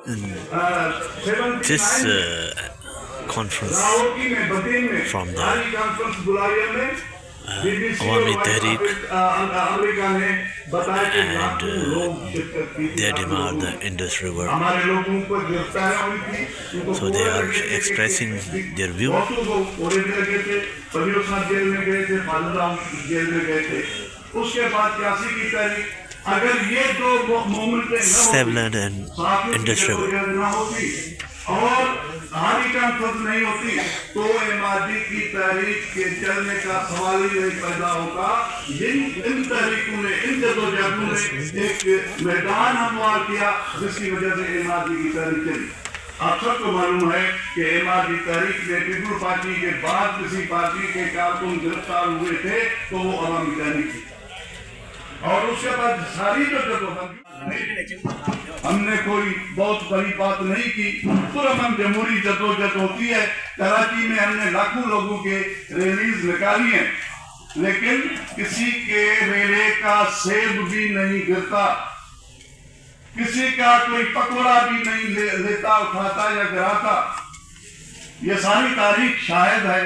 in this conference from the Awami Tehreek, and they demand the Indus River. So they are expressing their view. Seveland and Indus River. اور ہاری conference نہیں ہوتی تو MRD کی تحریک کے چلنے کا سوال ہی نہیں پیدا ہوگا. ان تحریکوں نے، ان جدوجہدوں نے ایک میدان ہموار کیا جس کی وجہ سے MRD کی تحریک چلی. آپ سب کو معلوم ہے کہ MRD تحریک میں پیپلز پارٹی کے بعد کسی پارٹی کے کارکن گرفتار ہوئے تھے تو وہ عوامی تحریک تھی، اور اس کے بعد ساری ہم نے کوئی بہت بڑی بات نہیں کی. پرامن جمہوری جدوجہد ہوتی ہے. کراچی میں ہم نے لاکھوں لوگوں کے ریلیز نکالی ہیں، لیکن کسی کے ریلے کا سیب بھی نہیں گرتا، کسی کا کوئی پکوڑا بھی نہیں لیتا، اٹھاتا یا گراتا. یہ ساری تاریخ شاہد ہے.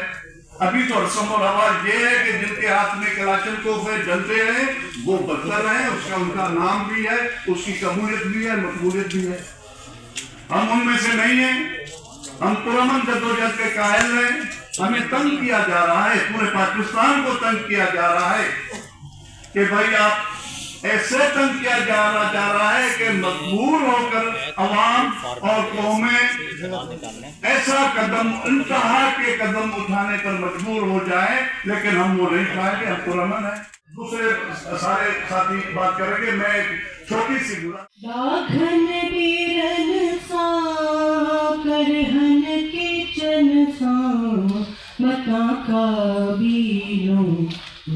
ابھی تو رسم و رواج یہ ہے کہ جن کے ہاتھ میں کلاشنکوف ہے ڈنڈے ہیں وہ بدتر ہیں، اس کا ان کا نام بھی ہے، اس کی قبولیت بھی ہے، مقبولیت بھی ہے. ہم ان میں سے نہیں ہیں. ہم پرامن جدوجہد کے قائل ہیں. ہمیں تنگ کیا جا رہا ہے، پورے پاکستان کو تنگ کیا جا رہا ہے کہ بھائی آپ ایسے تنگ کیا جا رہا ہے کہ مجبور ہو کر عوام اور قومیں ایسا قدم، انتہا کے قدم اٹھانے پر مجبور ہو جائیں، لیکن ہم وہ نہیں چاہیں گے. ہم پرامن ہیں. دوسرے سارے ساتھی بات کریں گے. میں ایک چھوٹی سی داکھن بیرن سا کرہن کچن سا مکاں کابیلوں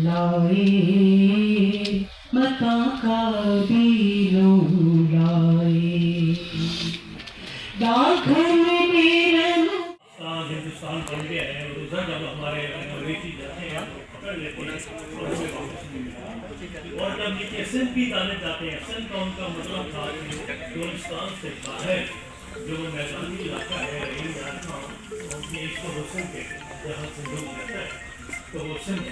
لائے، مکاں کابیلوں لائے. داکھن بیرن ہندوستان بن گیا ہے، اور ادھر جب ہمارے انگریزی جاتے ہیں پکڑ لیتے ہیں اور جب یہ سندھ بھی جانے جاتے ہیں. سندھ کا ان کا مطلب تھا کہ ہندوستان سے باہر جو میدانی علاقہ ہے اپنے اس کو وہ سندھ کے جہاں سندھ کہتا ہے تو وہ سندھ.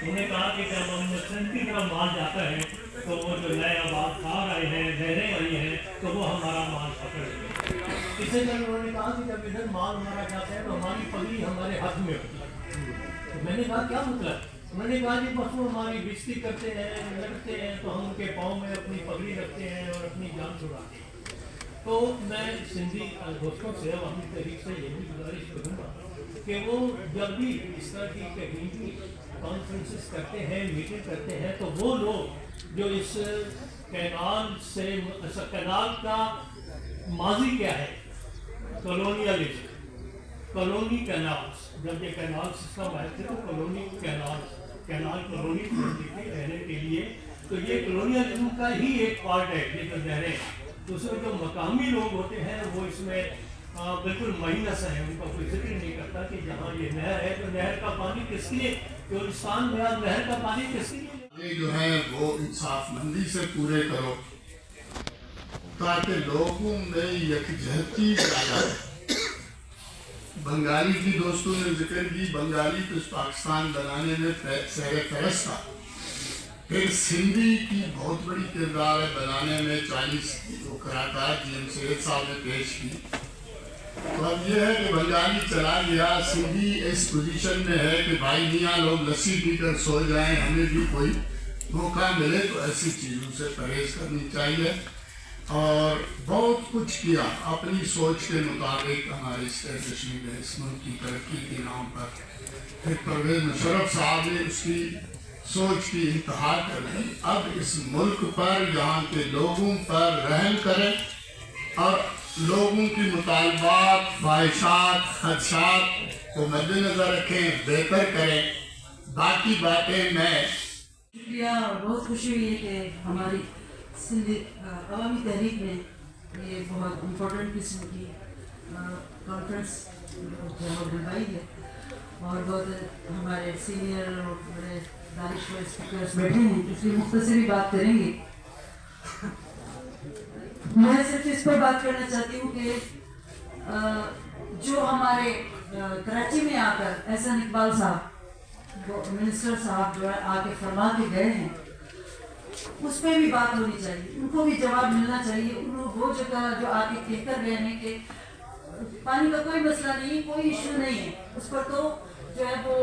انہوں نے کہا کہ جب ہم سندھ کی طرف مال جاتا ہے تو وہ جو نئے آباد کار آئے ہیں، نہریں آئی ہیں تو وہ ہمارا مال پکڑ لیں. اس سے جب انہوں نے کہا کہ جب ادھر مال ہمارا جاتا ہے تو ہماری پگڑی ہمارے ہاتھ میں ہوتی ہے. میں نے کہا کیا مطلب؟ انہوں نے کہا جی بس وہ ہماری بےزتی کرتے ہیں، لڑتے ہیں تو ہم ان کے پاؤں میں اپنی پگڑی رکھتے ہیں اور اپنی جان چھڑاتے ہیں. تو میں سندھی دوستوں سے، عوامی تحریک سے یہ بھی گزارش کروں گا کہ وہ جب بھی اس طرح کی کمیونٹی کانفرنسز کرتے ہیں، میٹنگ کرتے ہیں، تو وہ لوگ جو اس کینال سے، کینال کا ماضی کیا ہے، کالونیلزم، کالونی کینالز. جب یہ کینال سسٹم آئے تھے تو کالونی کینال کالونی بنتی تھی رہنے کے لیے. تو یہ کالونیلزم کا ہی ایک پارٹ ہے. یہ جو نہریں ہیں اس میں جو مقامی لوگ ہوتے ہیں وہ اس میں بالکل مائنس ہیں. ان کا کوئی ذکر نہیں کرتا کہ جہاں یہ نہر ہے تو نہر کا پانی کس لیے، ہندوستان میں نہر کا پانی کس لیے جو ہے وہ انصاف مندی سے پورے کرو تاکہ لوگوں میں یکجہتی پیدا ہو. بنگالی کی دوستوں نے ذکر کی، بنگالی تو اس پاکستان بنانے میں سہر فہرست تھا. پھر سندھی کی بہت بڑی کردار ہے بنانے میں. 40 کراکات جی سید صاحب نے پیش کی. تو اب یہ ہے کہ بنگالی چلا گیا، سندھی اس پوزیشن میں ہے کہ بھائی میاں لوگ لسی پی کر سو جائیں، ہمیں بھی کوئی موقع ملے تو ایسی چیزوں سے پرہیز کرنی چاہیے. اور بہت کچھ کیا اپنی سوچ کے مطابق ہمارے اسٹیبلشمنٹ نے اس ملک کی ترقی کے نام پر. پھر پرویز مشرف صاحب نے اس کی سوچ کی انتہا کر دی. اب اس ملک پر، یہاں کے لوگوں پر رحم کریں اور لوگوں کی مطالبات، خواہشات، خدشات کو مد نظر رکھیں، بہتر کریں. باقی باتیں میں شکریہ. بہت خوشی ہوئی ہے کہ ہماری سندھی عوامی تحریک نے یہ بہت امپورٹنٹ قسم کی کانفرنس بلوائی ہے، اور بہت ہمارے سینئر اور بڑے دانشور اسپیکرس بیٹھے ہیں، اس لیے مختصر ہی بات کریں گے. मैं सिर्फ इस पर बात करना चाहती हूँ कि जो हमारे कराची में आकर एहसन इकबाल साहब, मिनिस्टर साहब जो है आके फरमा के गए हैं, उस पर भी बात होनी चाहिए, उनको भी जवाब मिलना चाहिए। वो जगह जो आके कहकर गए हैं कि पानी का कोई मसला नहीं, कोई इशू नहीं है, उस पर तो जो है वो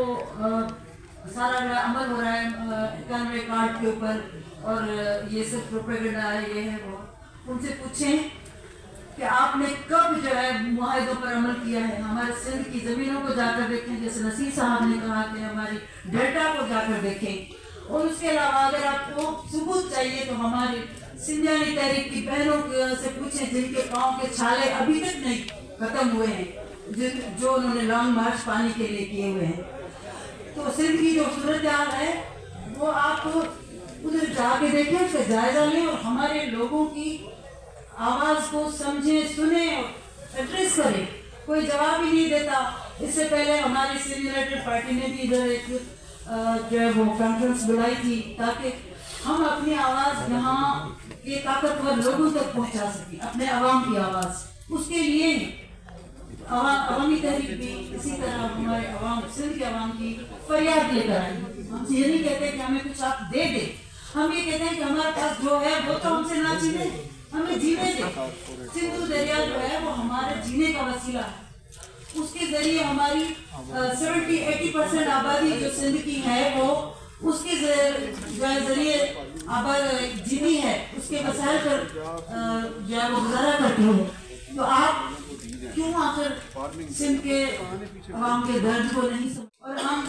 सारा जो है अमल हो रहा है 91 कार्ड के ऊपर, और ये सब प्रोपेगेंडा है, ये है वो। उनसे पूछें कि आपने कब जो है मुआहदों पर अमल किया है। हमारे सिंध की ज़मीनों को जाकर देखें, जैसे नसीर साहब ने कहा कि हमारी डेल्टा को जाकर देखें। और उसके अलावा अगर आपको सबूत चाहिए तो हमारी सिंधियानी तहरीक की बहनों से पूछें जिनके पाँव के छाले अभी तक नहीं खत्म हुए हैं, जो उन्होंने लॉन्ग मार्च पानी के लिए किए हुए हैं। तो सिंध की जो सूरत हाल है वो आप उधर जाके देखें, उसका जायजा लें और हमारे लोगों की आवाज़ को समझें, सुने और एड्रेस करें। कोई जवाब ही नहीं देता। इससे पहले हमारी सिंध यूनाइटेड पार्टी ने भी इधर एक जो है वो कॉन्फ्रेंस बुलाई थी ताकि हम अपनी आवाज़ यहाँ के ताकतवर लोगों तक पहुँचा सकें, अपने अवाम की आवाज़। उसके लिए अवामी तहरीक भी इसी तरह हमारे अवाम, सिंध के अवाम की फरियाद लेकर आई। हम ये नहीं कहते कि हमें कुछ आप दे दे, हम ये कहते हैं कि हमारे पास जो है वो तो हमसे ना छीने, हमें जीने दे। सिंधु दरिया जो है वो हमारे जीने का वसीला है। उसके जरिए हमारी 70-80% आबादी जो सिंध की है वो उसके जरिए आबादी जीनी है, उसके मसाइल पर जो है वो गुजारा करती है। तो आप क्यों आकर सिंध के अवाम के दर्द को नहीं समझ, और हम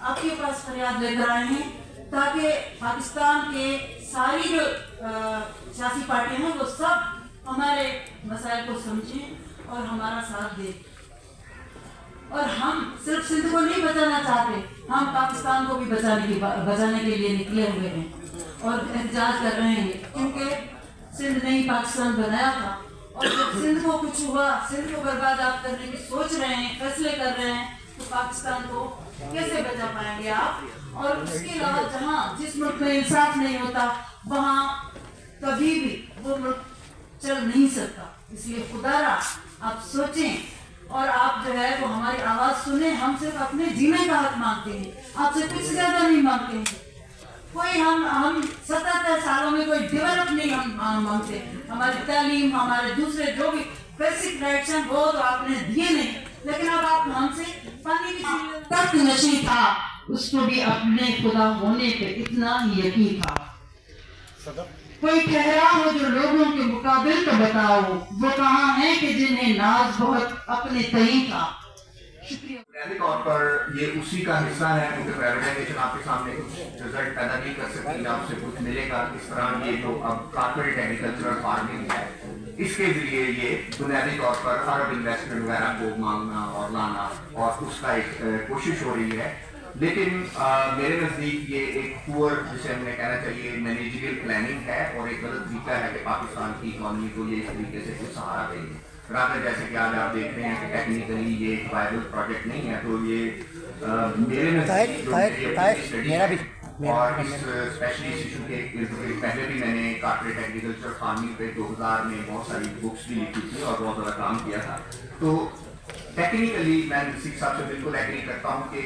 आपके पास फरियाद लेकर आए हैं ताकि पाकिस्तान के सारी जो सियासी पार्टियां हैं वो सब हमारे मसाइल को समझें और हमारा साथ दें। और हम सिर्फ सिंध को नहीं बचाना चाहते, हम पाकिस्तान को भी बचाने के लिए निकले हुए हैं और एहतजाज कर रहे हैं, क्योंकि सिंध ने ही पाकिस्तान बनाया था। और जब सिंध को कुछ हुआ, सिंध को बर्बाद आप करने की सोच रहे हैं, फैसले कर रहे हैं, तो पाकिस्तान को कैसे बचा पाएंगे आप? और उसके अलावा जहाँ जिस मुल्क में इंसाफ नहीं होता वहाँ कभी भी वो मुल्क चल नहीं सकता। इसलिए खुदारा आप सोचें और आप जो है वो हमारी आवाज़ सुने। हम सिर्फ अपने जीने का हक मांगते हैं, आपसे कुछ ज़्यादा नहीं मांगते हैं। कोई हम 77 सालों में कोई डेवलप नहीं हम मांगते। हमारी तालीम, हमारे दूसरे जो भी बेसिक राइट्स हैं वो तो आपने दिए नहीं, लेकिन अब आप हमसे पानी की तक नशी था, उसको भी अपने खुदा होने पे इतना ही यकीन था। कोई ठहरा हो जो लोगों के मुकाबिल तो बताओ, वो कहाँ है कि जिन्हें नाज बहुत अपने तई था। बुनियादी तौर पर ये उसी का हिस्सा है, क्योंकि प्राइवेटाइजेशन आपके सामने कुछ रिजल्ट पैदा नहीं कर सकती, आपसे कुछ मिलेगा। इस तरह ये जो अब कॉर्पोरेट एग्रीकल्चरल फार्मिंग है, इसके जरिए ये बुनियादी तौर पर अरब इन्वेस्टमेंट वगैरह को मांगना और लाना और उसका एक कोशिश हो रही है। लेकिन मेरे नज़दीक ये एक पुअर, जिसे हमें कहना चाहिए मैनेजरियल प्लानिंग है, और एक गलत तरीका है कि पाकिस्तान की इकॉनमी को ये इस तरीके से कुछ सहारा देंगे। रादर जैसे कि आज आप देख रहे हैं कि टेक्निकली ये एक वायबल प्रोजेक्ट नहीं है, तो ये मेरे नज़दीक और इस स्पेशली इस इशू के पहले भी मैंने कॉर्पोरेट एग्रीकल्चर फार्मिंग पे 2000 में बहुत सारी बुक्स भी लिखी थी और बहुत ज़्यादा काम किया था। तो टेक्निकली मैं सिख साहब से बिल्कुल एग्री करता हूँ कि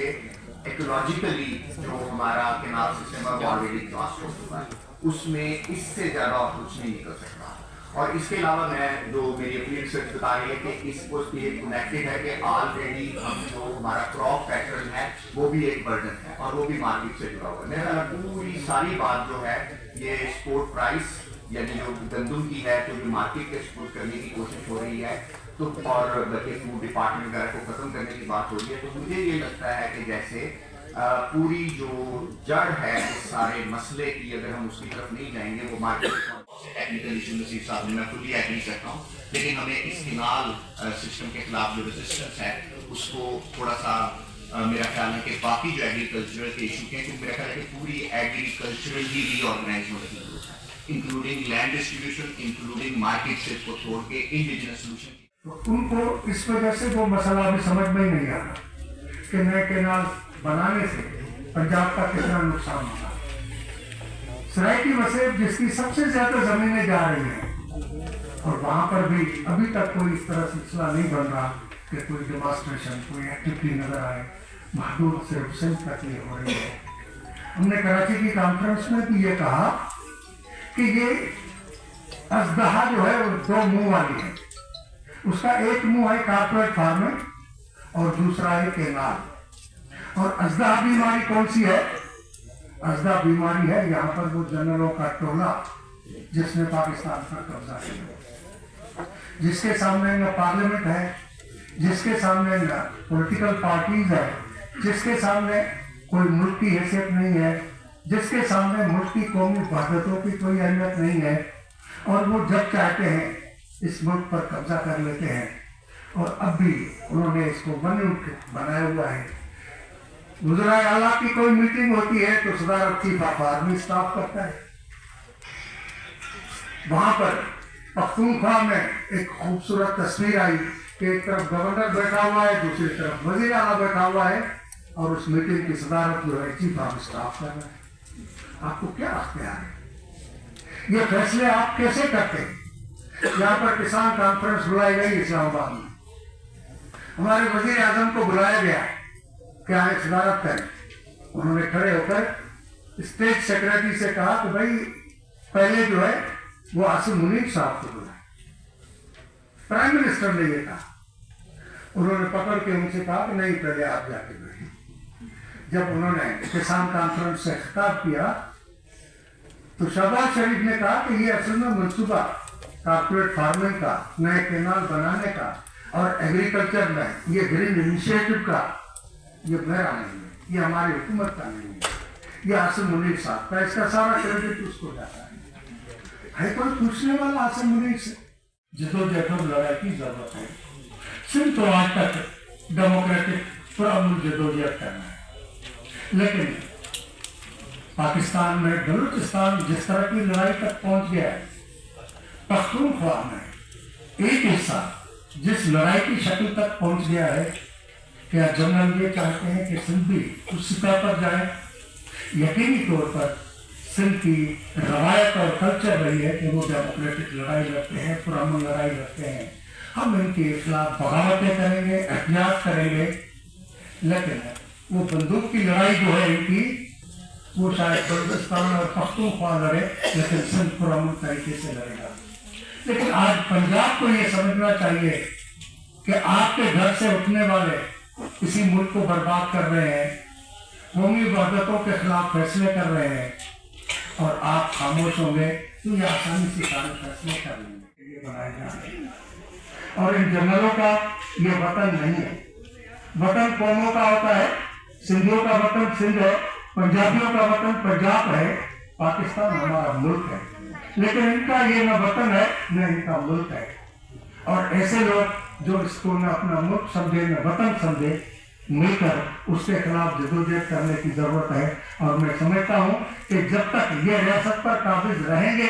इकोलॉजिकली जो हमारा कैनाल सिस्टम है वो ऑलरेडी एग्जॉस्ट हो चुका है, उसमें इससे ज़्यादा और कुछ नहीं निकल सकता। और इसके अलावा मैं जो मेरी अपनी रिसर्च बता रही है कि इसको ये कनेक्टेड है कि ऑलरेडी हम जो हमारा क्रॉप पैटर्न है वो भी एक बर्डन है और वो भी मार्केट से जुड़ा हुआ है। मेरा पूरी सारी बात जो है ये एक्सपोर्ट प्राइस यानी जो गंदम की है जो मार्केट के एक्सपोर्ट करने की कोशिश हो रही है, तो और बल्कि फूड डिपार्टमेंट वगैरह को खत्म करने की बात हो रही है। तो मुझे ये लगता है कि जैसे पूरी जो जड़ है इस सारे मसले की, अगर हम उसकी तरफ नहीं जाएंगे वो मार्केट टेक्निकल इशू नसीब साहब ने मैं खुली एग्री करता हूँ, लेकिन हमें इस कैनाल सिस्टम के खिलाफ जो रेजिस्टेंस है उसको थोड़ा सा मेरा ख्याल है कि बाकी जो एग्रीकल्चरल के इशू के, क्योंकि मेरा ख्याल है कि पूरी एग्रीकल्चरल ही रीऑर्गेनाइज होने की जरूरत है, including land distribution, including market से को छोड़ के इंडिजिनस सोल्यूशन। तो उनको इस वजह से वो मसला अभी समझ में ही नहीं आ रहा कि नए कैनाल बनाने से पंजाब का कितना नुकसान होगा। सराय की वसेब जिसकी सबसे ज्यादा जमीनें जा रही हैं और वहाँ पर भी अभी तक कोई इस तरह सिलसिला नहीं बन रहा कि कोई डेमोन्स्ट्रेशन, कोई एक्टिविटी नजर आए। महदूद सिर्फ सिंध तक ये हो रही है। हमने कराची की कॉन्फ्रेंस में भी ये कहा कि ये अजदहा जो है वो दो मुंह वाली है। उसका एक मुंह है कारपोरेट फार्मिंग और दूसरा है केनाल। और अजदहा बीमारी कौन सी है? अजदहा बीमारी है यहाँ पर वो जनरलों का टोला जिसने पाकिस्तान पर कब्जा किया, जिसके सामने न पार्लियामेंट है, जिसके सामने न पॉलिटिकल पार्टीज है, जिसके सामने कोई मुल्क की हैसियत नहीं है, जिसके सामने मुल्क की कौमी वहदतों की कोई अहमियत नहीं है। और वो जब चाहते हैं इस मुल्क पर कब्जा कर लेते हैं। और अब भी उन्होंने इसको बनाया हुआ है। गुजरात आला की कोई मीटिंग होती है तो सदारत चीफ ऑफ आर्मी स्टाफ करता है। वहां पर पख्तूनख्वा में एक खूबसूरत तस्वीर आई कि एक तरफ गवर्नर बैठा हुआ है, दूसरी तरफ वजीर आला बैठा हुआ है और उस मीटिंग की सदारत जो है चीफ ऑफ स्टाफ कर रहा है। आपको क्या अख्तियार है? ये फैसले आप कैसे करते हैं? यहाँ पर किसान कॉन्फ्रेंस बुलाई गई इस्लामाबाद में, हमारे वजीर आजम को बुलाया गया कि आए सदारत करें। उन्होंने खड़े होकर स्टेट सेक्रेटरी से कहा कि भाई पहले जो है वो आसिम मुनीर साहब को बुलाए। प्राइम मिनिस्टर ने ये कहा। उन्होंने पकड़ के उनसे कहा कि नहीं, पहले आप जाके बैठे। जब उन्होंने किसान कॉन्फ्रेंस से खिताब किया तो शहबाज शरीफ ने कहा कि ये असल में मंसूबा कारपोरेट फार्मिंग का, नए केनाल बनाने का और एग्रीकल्चर में ये ग्रीन इनिशिएटिव का, ये मेरा नहीं है, ये हमारी हुकूमत का नहीं है, ये आसिम मुनीर साहब का। इसका सारा क्रेडिट उसको जाता है कोई पूछने वाला आसिम मुनीर से? जदोजहद लड़ाई की जरूरत है। सिर्फ तो आज तक डेमोक्रेटिक पुरअमन जदोजहद करना है, लेकिन पाकिस्तान में बलूचिस्तान जिस तरह की लड़ाई तक पहुंच गया है, पख्तूनख्वा में एक हिस्सा जिस लड़ाई की शक्ल तक पहुंच गया है, क्या जनरल ये चाहते हैं कि सिंध भी उस सतह पर जाए? यकीनी तौर पर सिंध की रवायत और कल्चर रही है कि वो डेमोक्रेटिक लड़ाई लड़ते हैं, पुरअमन लड़ाई लड़ते हैं। हम इनके खिलाफ बगावतें करेंगे, एहतियात करेंगे, लेकिन वो बंदूक की लड़ाई जो है इनकी, वो शायद बलूचिस्तान और पख्तूनख्वा लड़े, लेकिन सिंध पुरअमन तरीके से लड़ेगा। लेकिन आज पंजाब को ये समझना चाहिए कि आपके घर से उठने वाले किसी मुल्क को बर्बाद कर रहे हैं, कौमी वहदतों के खिलाफ फैसले कर रहे हैं, और आप खामोश होंगे तो ये आसानी से सारे फैसले कर लेंगे। ये बनाए जा रहे हैं और इन जनरलों का ये वतन नहीं है। वतन कौमों का होता है। सिंधियों का वतन सिंध है, पंजाबियों का वतन पंजाब है, पाकिस्तान हमारा मुल्क है। लेकिन इनका ये न वतन है न इनका मुल्क है। और ऐसे लोग जो इसको न अपना मुल्क समझे न वतन समझे, मिलकर उसके खिलाफ जदोजहद करने की जरूरत है। और मैं समझता हूँ कि जब तक ये रियासत पर काबिज रहेंगे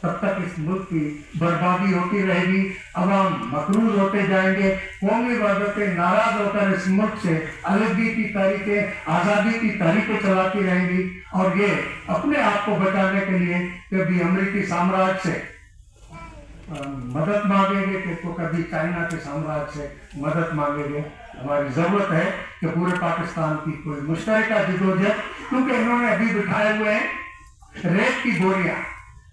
तब तक इस मुल्क की बर्बादी होती रहेगी, अवाम मकरूज होते जाएंगे, कौमी वहदतें नाराज होकर इस मुल्क से अलगी की तारीखें, आज़ादी की तारीखें चलाती रहेंगी। और ये अपने आप को बचाने के लिए कभी अमेरिकी साम्राज्य से मदद मांगेंगे कि कभी चाइना के साम्राज्य से मदद मांगेंगे। हमारी जरूरत है कि पूरे पाकिस्तान की कोई मुश्तरका जदोजहद, क्योंकि इन्होंने अभी बिठाए हुए हैं रेत की गोलियां।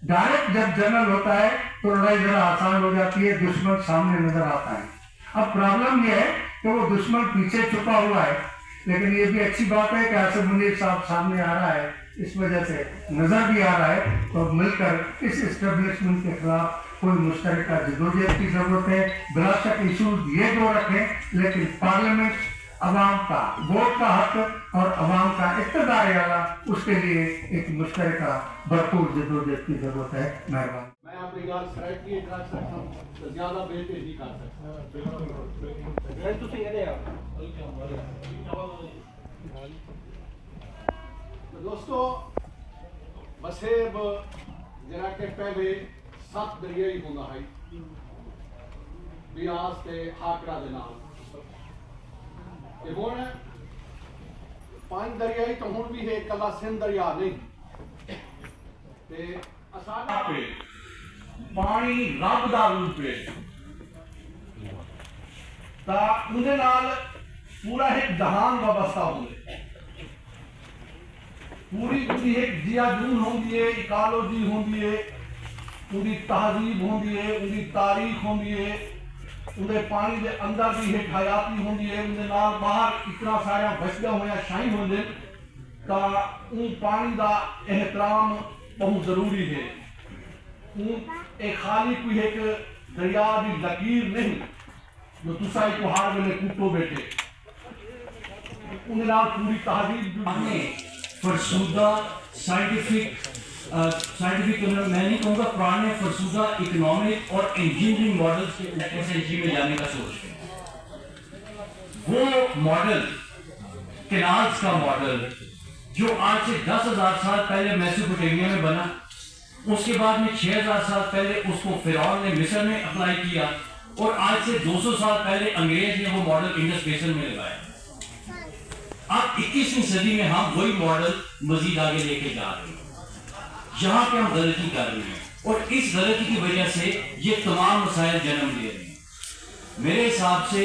डायरेक्ट जब जनरल होता है तो लड़ाई जरा आसान हो जाती है, दुश्मन सामने नजर आता है। अब प्रॉब्लम यह है कि वो दुश्मन पीछे छुपा हुआ है, लेकिन ये भी अच्छी बात है कि आसिम मुनीर साहब सामने आ रहा है, इस वजह से नजर भी आ रहा है। तो मिलकर इस एस्टेब्लिशमेंट के खिलाफ कोई मुश्तरका जदोजहद की जरूरत है। बिलाशक इशूज ये दो रखें, लेकिन पार्लियामेंट, अवाम का वोट का हक और अवाम का इक़्तिदार आला, उसके लिए एक मुश्तरका भरपूर जदोजहद की जरूरत है। मेहरबानी। मैं अपनी गाल सराइटली कर सकता हूँ तो ज़्यादा बेहतर नहीं कर सकता। दोस्तों, मसेब जरा के पहले 7 दरियाई होंदा है बियास ते हाकड़ा दे नाल ते हुण 5 दरियाई तो हुण भी है, कला सिंध दरिया नहीं ते असां पे ਪਾਣੀ ਰੱਬ ਦਾ ਰੂਪ ਹੈ ਤਾਂ ਉਹਦੇ ਨਾਲ ਪੂਰਾ ਇੱਕ ਜਹਾਨ ਵਾਬਸਤਾ ਹੁੰਦਾ ਪੂਰੀ ਉਹਦੀ ਇੱਕ ਜਿਆ ਜੂਨ ਹੁੰਦੀ ਹੈ ਇਕਾਲੋਜੀ ਹੁੰਦੀ ਹੈ ਉਹਦੀ ਤਹਿਜ਼ੀਬ ਹੁੰਦੀ ਹੈ ਉਹਦੀ ਤਾਰੀਖ ਹੁੰਦੀ ਹੈ ਉਹਦੇ ਪਾਣੀ ਦੇ ਅੰਦਰ ਵੀ ਇੱਕ ਹਯਾਤੀ ਹੁੰਦੀ ਹੈ ਉਹਦੇ ਨਾਲ ਬਾਹਰ ਇਤਨਾ ਸਾਰਾ ਵਸਦਾ ਹੋਇਆ ਸ਼ਾਹੀ ਹੁੰਦੇ ਤਾਂ ਉਹ ਪਾਣੀ ਦਾ ਇਹਤਰਾਮ ਬਹੁਤ ਜ਼ਰੂਰੀ ਹੈ ਇਹ ਖਾਲੀ ਕੋਈ ਇੱਕ ਦਰਿਆ ਦੀ ਲਕੀਰ ਨਹੀਂ ਜੋ ਤੁਸੀਂ ਇੱਕ ਹਾਰ ਵੇਲੇ ਕੁੱਟੋ ਬੈਠੇ ਉਹਦੇ ਨਾਲ ਪੂਰੀ ਤਹਿਜ਼ੀਬ फरसूदा साइंटिफिक मैं नहीं कहूँगा पुराने फरसूदा इकोनॉमिक और इंजीनियरिंग मॉडल्स के ऊपर से जी में जाने का सोचते हैं। वो मॉडल कैनाल्स का मॉडल जो आज से 10,000 साल पहले मेसोपोटामिया में बना, उसके बाद में 6,000 साल पहले उसको फिरौन ने मिस्र में अप्लाई किया और आज से 200 साल पहले अंग्रेज ने वो मॉडल इंडस बेसिन में लगाया। अब 21वीं सदी में हम वही मॉडल मजीद आगे लेके जा रहे हैं। यहाँ पे हम गलती कर रहे हैं और इस गलती की वजह से ये तमाम मसाइल जन्म ले रहे हैं। मेरे हिसाब से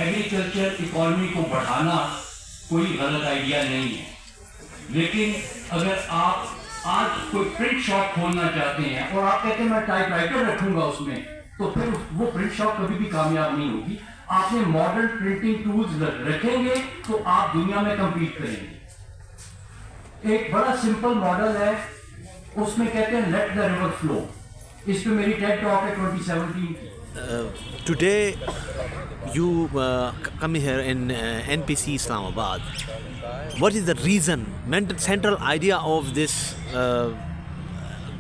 एग्रीकल्चर इकोनॉमी को बढ़ाना कोई गलत आइडिया नहीं है, लेकिन अगर आप आज कोई प्रिंट शॉप खोलना चाहते हैं और आप कहते हैं मैं टाइपराइटर रखूंगा उसमें, तो फिर वो प्रिंट शॉप कभी भी कामयाब नहीं होगी। आपने मॉडर्न प्रिंटिंग टूल्स रखेंगे तो आप दुनिया में compete करेंगे। एक बड़ा सिंपल मॉडल है, उसमें कहते हैं लेट द रिवर फ्लो। इस पे मेरी टेड टॉक है 2017 की। Today you come here in NPC Islamabad. What is the reason, central idea of this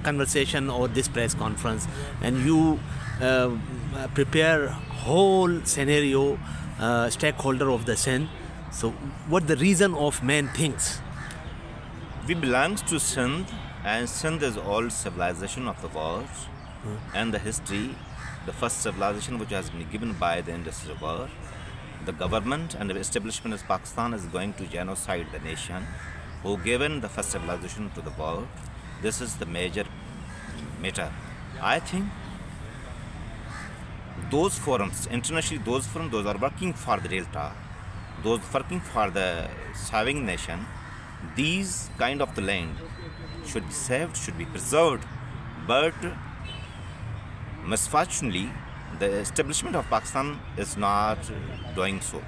conversation or this press conference, and you prepare whole scenario, stakeholder of the Sindh. So what the reason of main things? We belongs to Sindh, and Sindh is old civilization of the world and the history. The first civilization which has been given by the Indus River. The government and the establishment of Pakistan is going to genocide the nation who given the first civilization to the world. This is the major matter. I think those forums, internationally those forums, those are working for the Delta, those working for the serving nation, these kind of the land should be saved, should be preserved, but misfortunately the establishment of Pakistan is not doing so,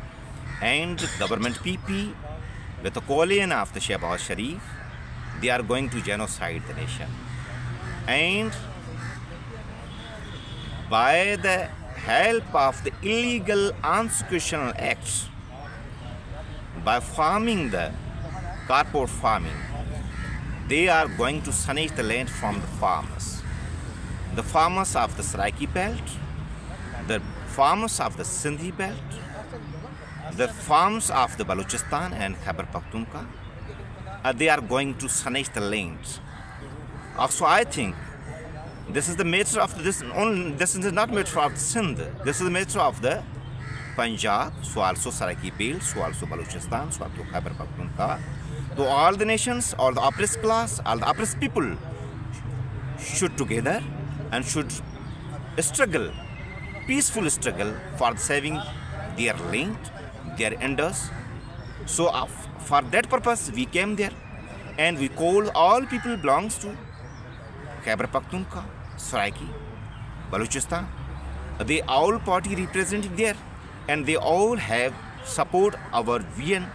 and government PP with the coalition of the Shehbaz Sharif, they are going to genocide the nation, and by the help of the illegal unconstitutional acts, by farming the carport farming, they are going to snatch the land from the farmers of the Saraiki belt, the farmers of the Sindhi belt, the farms of the Balochistan and Khyber Pakhtunkhwa. They are going to snatch the land. Also, I think this is the matter of this is not matter of Sindh. This is the matter of the Punjab, so also Saraiki belt, so also Balochistan, so also Khyber Pakhtunkhwa. So all the nations, all the oppressed class, all the oppressed people should together and should struggle, peaceful struggle for saving their land, their enders. So for that purpose we came there, and we call all people belongs to Khyber Pakhtunkhwa, Saraiki, Balochistan. They all party represented there, and they all have support our vision,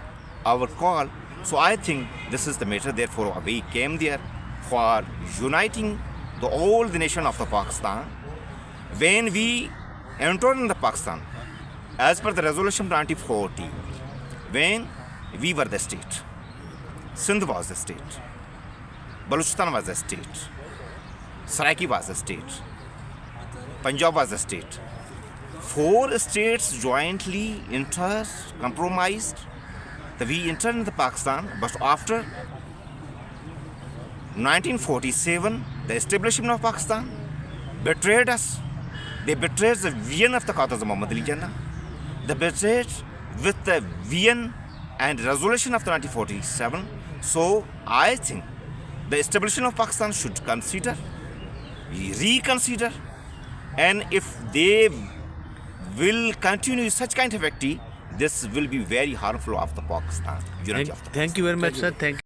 our call. So I think this is the matter. Therefore, we came there for uniting the whole nation of the Pakistan. When we entered in the Pakistan, as per the resolution 2040, when we were the state, Sindh was the state, Balochistan was the state, Saraiki was the state, Punjab was the state. 4 states jointly entered, compromised. We entered into Pakistan, but after 1947, the establishment of Pakistan betrayed us. They betrayed the vision of the Qatar Muhammad Ali Jinnah. They betrayed with the vision and resolution of 1947. So I think the establishment of Pakistan should consider reconsider, and if they will continue such kind of activity, this will be very harmful of the Pakistan, unity of the Thank you very much, sir. Thank you.